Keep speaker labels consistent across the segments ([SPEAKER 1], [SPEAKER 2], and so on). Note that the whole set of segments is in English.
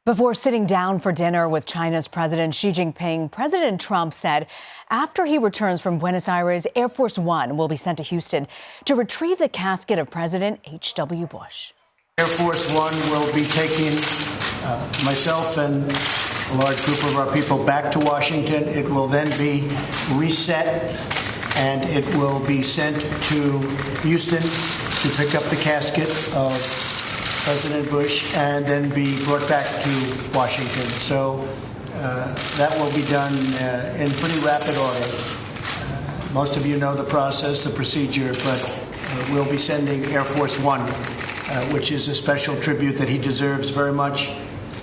[SPEAKER 1] Before sitting down for dinner with China's President Xi Jinping, President Trump said after he returns from Buenos Aires, Air Force One will be sent to Houston to retrieve the casket of President H.W. Bush.
[SPEAKER 2] Air Force One will be taking myself and a large group of our people back to Washington. It will then be reset and it will be sent to Houston to pick up the casket of President Bush and then be brought back to Washington. So that will be done in pretty rapid order. Most of you know the process, the procedure, but we'll be sending Air Force One, which is a special tribute that he deserves very much.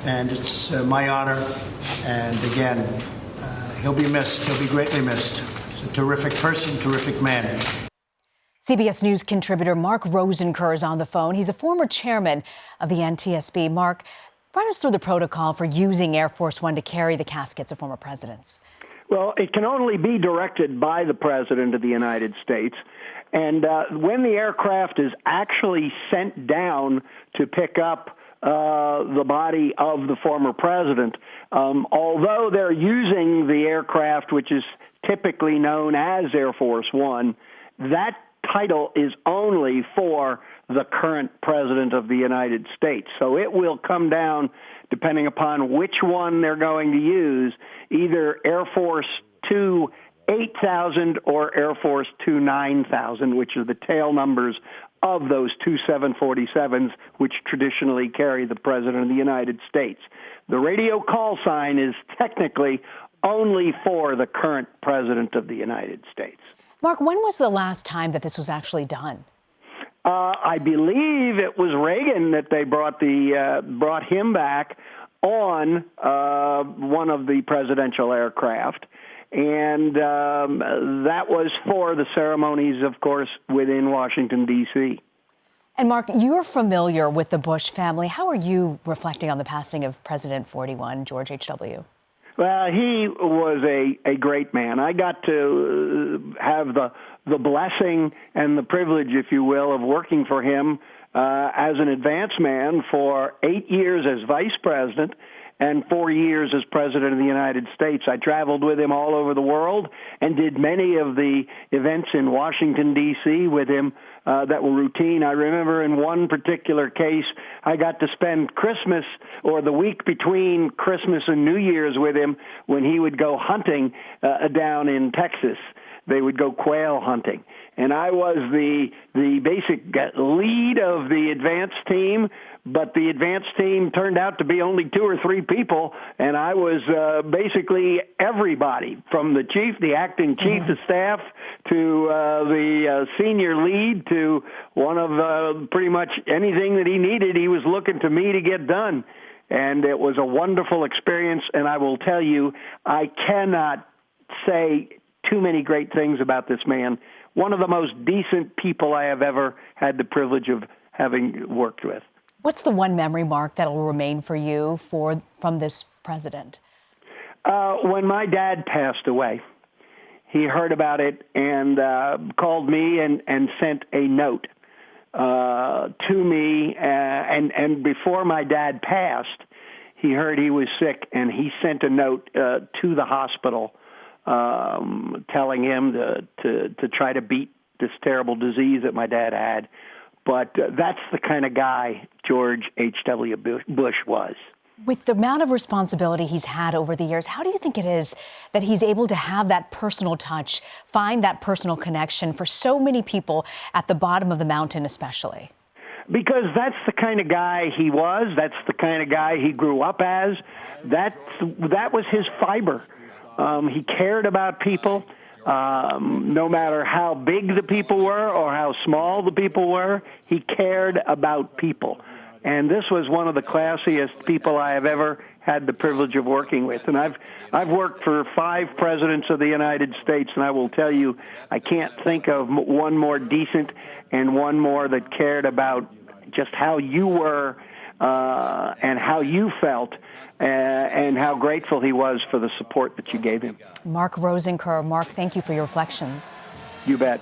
[SPEAKER 2] And it's my honor. And again, he'll be missed. He'll be greatly missed. He's a terrific person, terrific man.
[SPEAKER 1] CBS News contributor Mark Rosenker is on the phone. He's a former chairman of the NTSB. Mark, run us through the protocol for using Air Force One to carry the caskets of former presidents.
[SPEAKER 3] Well, it can only be directed by the President of the United States. And when the aircraft is actually sent down to pick up the body of the former president, although they're using the aircraft, which is typically known as Air Force One, that title is only for the current president of the United States. So it will come down, depending upon which one they're going to use, either Air Force 2 8000 or Air Force 2 9000, which are the tail numbers of those two 747s, which traditionally carry the President of the United States. The radio call sign is technically only for the current President of the United States.
[SPEAKER 1] Mark, when was the last time that this was actually done?
[SPEAKER 3] I believe it was Reagan that they brought him back on one of the presidential aircraft. And that was for the ceremonies, of course, within Washington, D.C.
[SPEAKER 1] And Mark, you're familiar with the Bush family. How are you reflecting on the passing of President 41, George H.W.?
[SPEAKER 3] Well, he was a great man. I got to have the blessing and the privilege, if you will, of working for him as an advance man for 8 years as vice president and 4 years as President of the United States. I traveled with him all over the world and did many of the events in Washington, D.C. with him that were routine. I remember in one particular case, I got to spend Christmas or the week between Christmas and New Year's with him when he would go hunting down in Texas. They would go quail hunting. And I was the basic lead of the advance team, but the advance team turned out to be only 2 or 3 people, and I was basically everybody, from the chief, the acting chief of staff, to the senior lead, to one of pretty much anything that he needed, he was looking to me to get done. And it was a wonderful experience, and I will tell you, I cannot say too many great things about this man. One of the most decent people I have ever had the privilege of having worked with.
[SPEAKER 1] What's the one memory, Mark, that will remain for you from this president?
[SPEAKER 3] When my dad passed away, he heard about it and called me and sent a note to me. And before my dad passed, he heard he was sick, and he sent a note to the hospital telling him to try to beat this terrible disease that my dad had. But that's the kind of guy George H.W. Bush was.
[SPEAKER 1] With the amount of responsibility he's had over the years, how do you think it is that he's able to have that personal touch, find that personal connection for so many people at the bottom of the mountain especially?
[SPEAKER 3] Because that's the kind of guy he was. That's the kind of guy he grew up as. That was his fiber. He cared about people. No matter how big the people were or how small the people were, he cared about people. And this was one of the classiest people I have ever had the privilege of working with. And I've worked for 5 presidents of the United States, and I will tell you, I can't think of one more decent and one more that cared about just how you were and how you felt and how grateful he was for the support that you gave him.
[SPEAKER 1] Mark Rosenker. Mark, thank you for your reflections.
[SPEAKER 3] You bet.